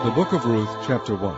The book of Ruth, chapter 1.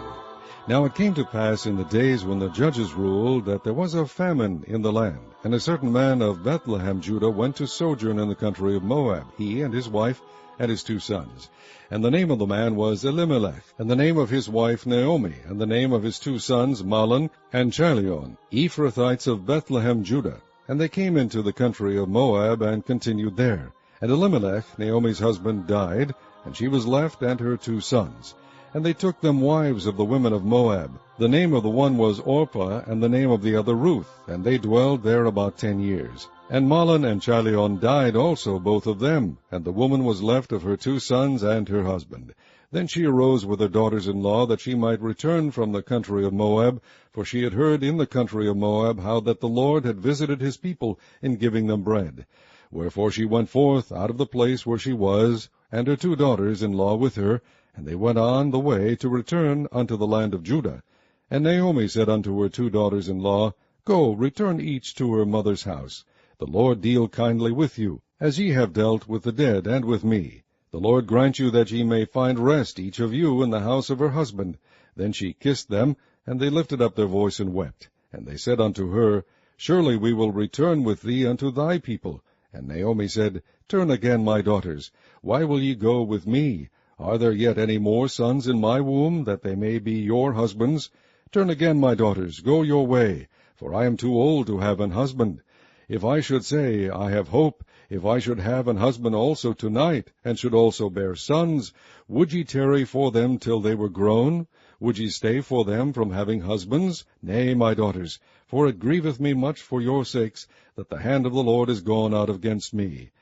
Now it came to pass in the days when the judges ruled that there was a famine in the land, and a certain man of Bethlehem, Judah, went to sojourn in the country of Moab, he and his wife and his 2 sons. And the name of the man was Elimelech, and the name of his wife Naomi, and the name of his 2 sons Mahlon and Chilion, Ephrathites of Bethlehem, Judah. And they came into the country of Moab and continued there. And Elimelech, Naomi's husband, died, and she was left and her 2 sons. And they took them wives of the women of Moab. The name of the one was Orpah, and the name of the other Ruth, and they dwelled there about 10 years. And Mahlon and Chilion died also, both of them, and the woman was left of her 2 sons and her husband. Then she arose with her daughters-in-law, that she might return from the country of Moab, for she had heard in the country of Moab how that the Lord had visited his people in giving them bread. Wherefore she went forth out of the place where she was, and her 2 daughters-in-law with her, and they went on the way to return unto the land of Judah. And Naomi said unto her 2 daughters-in-law, Go, return each to her mother's house. The Lord deal kindly with you, as ye have dealt with the dead and with me. The Lord grant you that ye may find rest, each of you, in the house of her husband. Then she kissed them, and they lifted up their voice and wept. And they said unto her, Surely we will return with thee unto thy people. And Naomi said, Turn again, my daughters. Why will ye go with me? Are there yet any more sons in my womb, that they may be your husbands? Turn again, my daughters, go your way, for I am too old to have an husband. If I should say, I have hope, if I should have an husband also tonight, and should also bear sons, would ye tarry for them till they were grown? Would ye stay for them from having husbands? Nay, my daughters, for it grieveth me much for your sakes, that the hand of the Lord is gone out against me.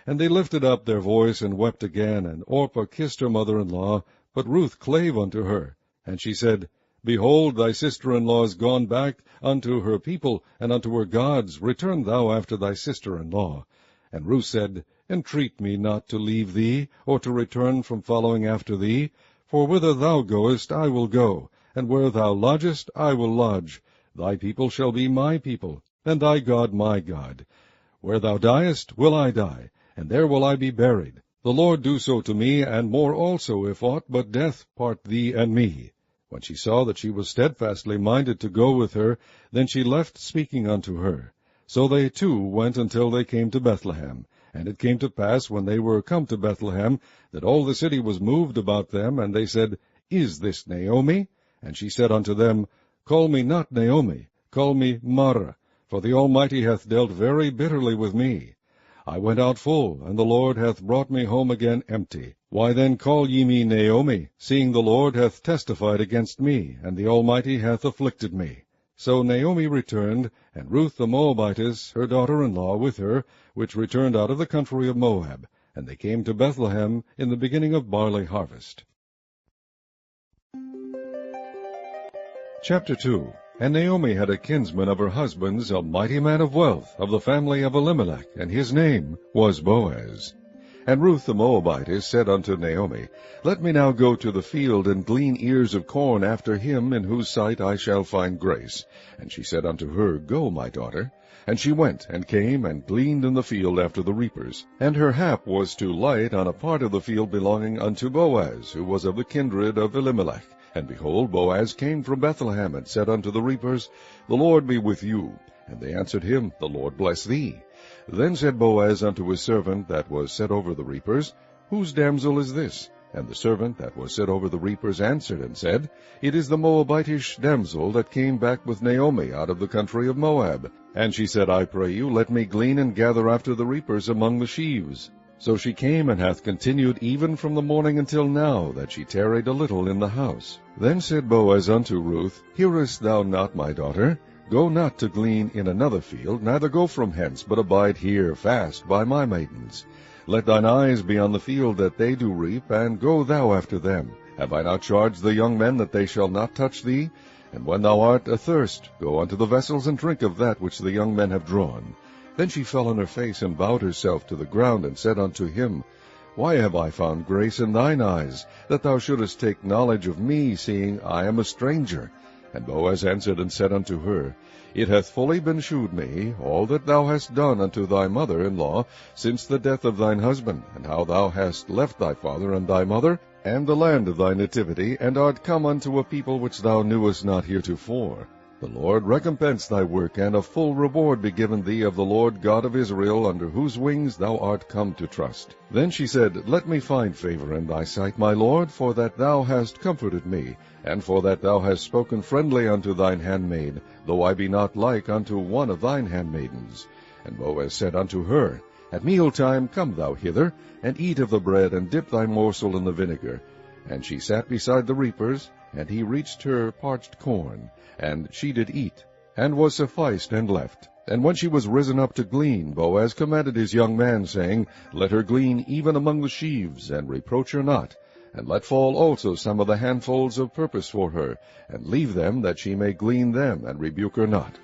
And they lifted up their voice and wept again, and Orpah kissed her mother-in-law, but Ruth clave unto her. And she said, Behold, thy sister-in-law is gone back unto her people, and unto her gods. Return thou after thy sister-in-law. And Ruth said, Entreat me not to leave thee, or to return from following after thee. For whither thou goest I will go, and where thou lodgest I will lodge. Thy people shall be my people, and thy God my God. Where thou diest will I die, and there will I be buried. The Lord do so to me, and more also, if aught but death part thee and me. When she saw that she was steadfastly minded to go with her, then she left speaking unto her. So they 2 went until they came to Bethlehem. And it came to pass, when they were come to Bethlehem, that all the city was moved about them, and they said, Is this Naomi? And she said unto them, Call me not Naomi, call me Mara, for the Almighty hath dealt very bitterly with me. I went out full, and the Lord hath brought me home again empty. Why then call ye me Naomi, seeing the Lord hath testified against me, and the Almighty hath afflicted me? So Naomi returned, and Ruth the Moabitess, her daughter-in-law, with her, which returned out of the country of Moab. And they came to Bethlehem in the beginning of barley harvest. Chapter 2. And Naomi had a kinsman of her husband's, a mighty man of wealth, of the family of Elimelech, and his name was Boaz. And Ruth the Moabitess said unto Naomi, Let me now go to the field, and glean ears of corn after him, in whose sight I shall find grace. And she said unto her, Go, my daughter. And she went, and came, and gleaned in the field after the reapers. And her hap was to light on a part of the field belonging unto Boaz, who was of the kindred of Elimelech. And behold, Boaz came from Bethlehem, and said unto the reapers, The Lord be with you. And they answered him, The Lord bless thee. Then said Boaz unto his servant that was set over the reapers, Whose damsel is this? And the servant that was set over the reapers answered and said, It is the Moabitish damsel that came back with Naomi out of the country of Moab. And she said, I pray you, let me glean and gather after the reapers among the sheaves. So she came, and hath continued even from the morning until now, that she tarried a little in the house. Then said Boaz unto Ruth, Hearest thou not, my daughter? Go not to glean in another field, neither go from hence, but abide here fast by my maidens. Let thine eyes be on the field that they do reap, and go thou after them. Have I not charged the young men that they shall not touch thee? And when thou art athirst, go unto the vessels, and drink of that which the young men have drawn. Then she fell on her face, and bowed herself to the ground, and said unto him, Why have I found grace in thine eyes, that thou shouldest take knowledge of me, seeing I am a stranger? And Boaz answered and said unto her, It hath fully been shewed me, all that thou hast done unto thy mother-in-law, since the death of thine husband, and how thou hast left thy father and thy mother, and the land of thy nativity, and art come unto a people which thou knewest not heretofore. The Lord recompense thy work, and a full reward be given thee of the Lord God of Israel, under whose wings thou art come to trust. Then she said, Let me find favor in thy sight, my Lord, for that thou hast comforted me, and for that thou hast spoken friendly unto thine handmaid, though I be not like unto one of thine handmaidens. And Boaz said unto her, At mealtime come thou hither, and eat of the bread, and dip thy morsel in the vinegar. And she sat beside the reapers, and he reached her parched corn, and she did eat, and was sufficed, and left. And when she was risen up to glean, Boaz commanded his young man, saying, Let her glean even among the sheaves, and reproach her not, and let fall also some of the handfuls of purpose for her, and leave them, that she may glean them, and rebuke her not.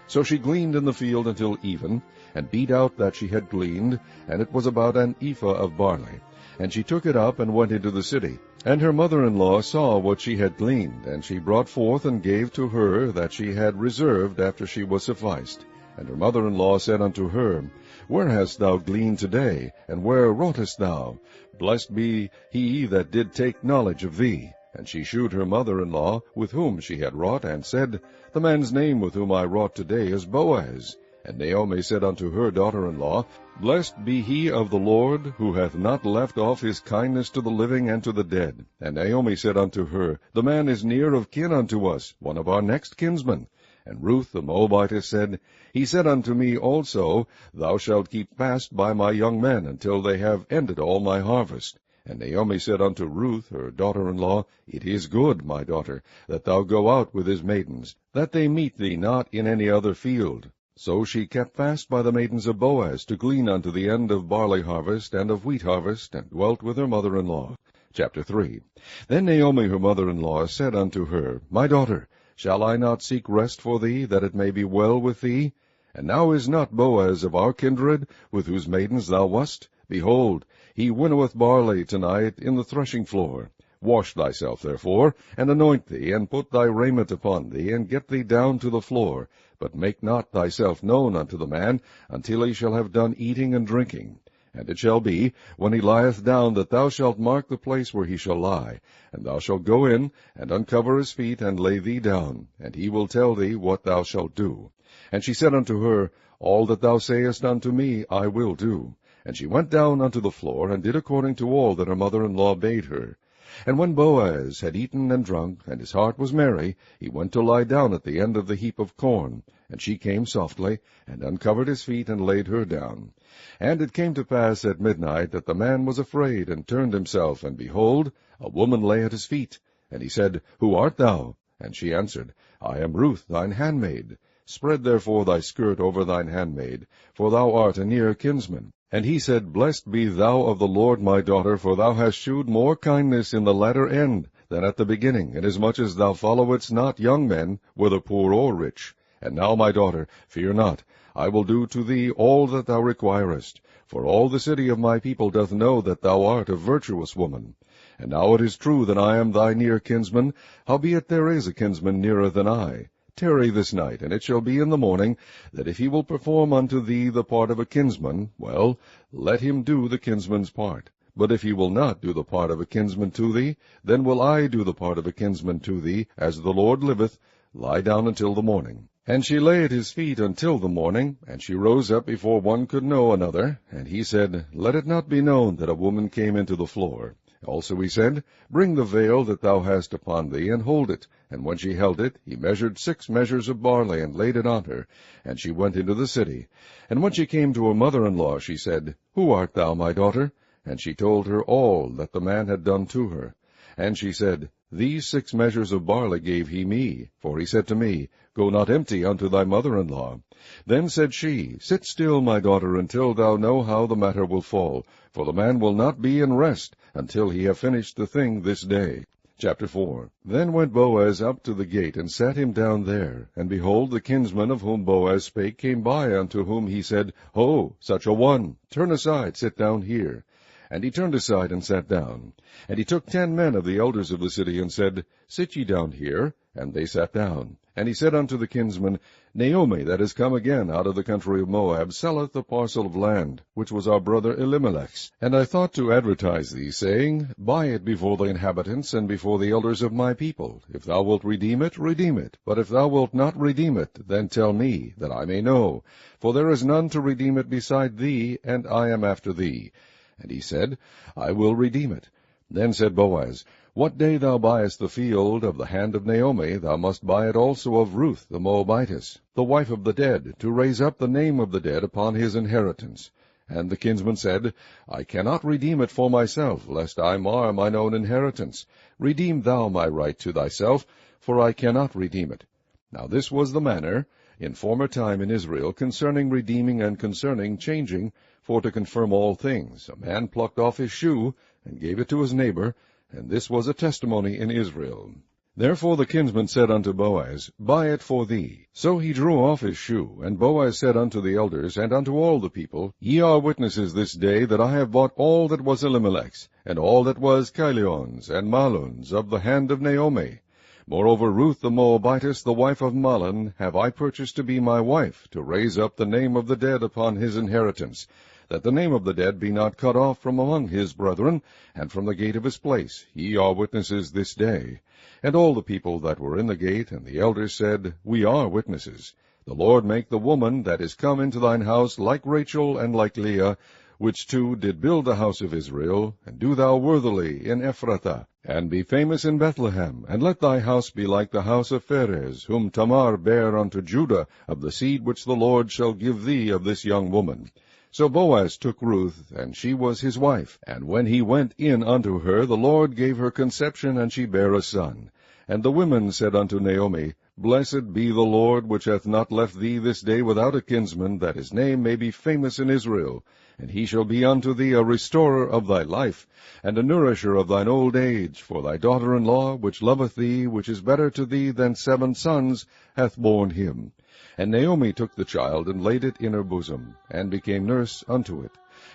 So she gleaned in the field until even, and beat out that she had gleaned, and it was about an ephah of barley. And she took it up, and went into the city. And her mother-in-law saw what she had gleaned, and she brought forth and gave to her that she had reserved after she was sufficed. And her mother-in-law said unto her, Where hast thou gleaned today, and where wroughtest thou? Blessed be he that did take knowledge of thee. And she shewed her mother-in-law with whom she had wrought, and said, The man's name with whom I wrought today is Boaz. And Naomi said unto her daughter-in-law, Blessed be he of the Lord, who hath not left off his kindness to the living and to the dead. And Naomi said unto her, The man is near of kin unto us, one of our next kinsmen. And Ruth the Moabitess said, He said unto me also, Thou shalt keep fast by my young men, until they have ended all my harvest. And Naomi said unto Ruth her daughter-in-law, It is good, my daughter, that thou go out with his maidens, that they meet thee not in any other field. So she kept fast by the maidens of Boaz, to glean unto the end of barley harvest and of wheat harvest, and dwelt with her mother-in-law. Chapter 3. Then Naomi her mother-in-law said unto her, My daughter, shall I not seek rest for thee, that it may be well with thee? And now is not Boaz of our kindred, with whose maidens thou wast? Behold, he winnoweth barley tonight in the threshing floor. Wash thyself, therefore, and anoint thee, and put thy raiment upon thee, and get thee down to the floor. But make not thyself known unto the man, until he shall have done eating and drinking. And it shall be, when he lieth down, that thou shalt mark the place where he shall lie. And thou shalt go in, and uncover his feet, and lay thee down, and he will tell thee what thou shalt do. And she said unto her, All that thou sayest unto me I will do. And she went down unto the floor, and did according to all that her mother-in-law bade her. And when Boaz had eaten and drunk, and his heart was merry, he went to lie down at the end of the heap of corn. And she came softly, and uncovered his feet, and laid her down. And it came to pass at midnight, that the man was afraid, and turned himself, and behold, a woman lay at his feet. And he said, Who art thou? And she answered, I am Ruth thine handmaid. Spread therefore thy skirt over thine handmaid, for thou art a near kinsman. And he said, Blessed be thou of the Lord, my daughter, for thou hast shewed more kindness in the latter end than at the beginning, inasmuch as thou followedst not young men, whether poor or rich. And now, my daughter, fear not, I will do to thee all that thou requirest. For all the city of my people doth know that thou art a virtuous woman. And now it is true that I am thy near kinsman, howbeit there is a kinsman nearer than I. Tarry this night, and it shall be in the morning, that if he will perform unto thee the part of a kinsman, well, let him do the kinsman's part. But if he will not do the part of a kinsman to thee, then will I do the part of a kinsman to thee, as the Lord liveth. Lie down until the morning. And she lay at his feet until the morning, and she rose up before one could know another. And he said, Let it not be known that a woman came into the floor. Also he said, Bring the veil that thou hast upon thee, and hold it. And when she held it, he measured 6 measures of barley, and laid it on her. And she went into the city. And when she came to her mother-in-law, she said, Who art thou, my daughter? And she told her all that the man had done to her. And she said, These 6 measures of barley gave he me, for he said to me, Go not empty unto thy mother-in-law. Then said she, Sit still, my daughter, until thou know how the matter will fall, for the man will not be in rest, until he have finished the thing this day. Chapter 4. Then went Boaz up to the gate, and sat him down there. And behold, the kinsman of whom Boaz spake came by, unto whom he said, Ho, such a one, turn aside, sit down here. And he turned aside, and sat down. And he took 10 men of the elders of the city, and said, Sit ye down here. And they sat down. And he said unto the kinsman, Naomi, that is come again out of the country of Moab, selleth a parcel of land, which was our brother Elimelech's. And I thought to advertise thee, saying, Buy it before the inhabitants, and before the elders of my people. If thou wilt redeem it, redeem it. But if thou wilt not redeem it, then tell me, that I may know. For there is none to redeem it beside thee, and I am after thee. And he said, I will redeem it. Then said Boaz, What day thou buyest the field of the hand of Naomi, thou must buy it also of Ruth the Moabitess, the wife of the dead, to raise up the name of the dead upon his inheritance. And the kinsman said, I cannot redeem it for myself, lest I mar mine own inheritance. Redeem thou my right to thyself, for I cannot redeem it. Now this was the manner in former time in Israel concerning redeeming and concerning changing, for to confirm all things. A man plucked off his shoe, and gave it to his neighbor, and this was a testimony in Israel. Therefore the kinsman said unto Boaz, Buy it for thee. So he drew off his shoe, and Boaz said unto the elders, and unto all the people, Ye are witnesses this day that I have bought all that was Elimelech's, and all that was Chilion's and Mahlon's of the hand of Naomi. Moreover Ruth the Moabitess, the wife of Mahlon, have I purchased to be my wife, to raise up the name of the dead upon his inheritance, that the name of the dead be not cut off from among his brethren, and from the gate of his place. Ye are witnesses this day. And all the people that were in the gate, and the elders said, We are witnesses. The Lord make the woman that is come into thine house like Rachel and like Leah, which two did build the house of Israel, and do thou worthily in Ephrathah, and be famous in Bethlehem, and let thy house be like the house of Pharez, whom Tamar bare unto Judah, of the seed which the Lord shall give thee of this young woman. So Boaz took Ruth, and she was his wife. And when he went in unto her, the Lord gave her conception, and she bare a son. And the women said unto Naomi, Blessed be the Lord, which hath not left thee this day without a kinsman, that his name may be famous in Israel. And he shall be unto thee a restorer of thy life, and a nourisher of thine old age. For thy daughter-in-law, which loveth thee, which is better to thee than 7 sons, hath borne him. And Naomi took the child, and laid it in her bosom, and became nurse unto it.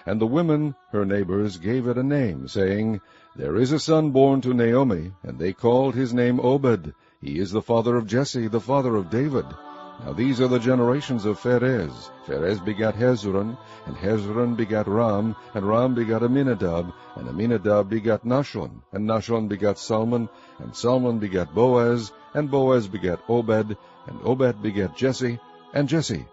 And the women, her neighbors, gave it a name, saying, There is a son born to Naomi. And they called his name Obed. He is the father of Jesse, the father of David. Now these are the generations of Pharez. Pharez begat Hezron, and Hezron begat Ram, and Ram begat Aminadab, and Aminadab begat Nahshon, and Nahshon begat Salmon, and Salmon begat Boaz, and Boaz begat Obed, and Obed begat Jesse, and Jesse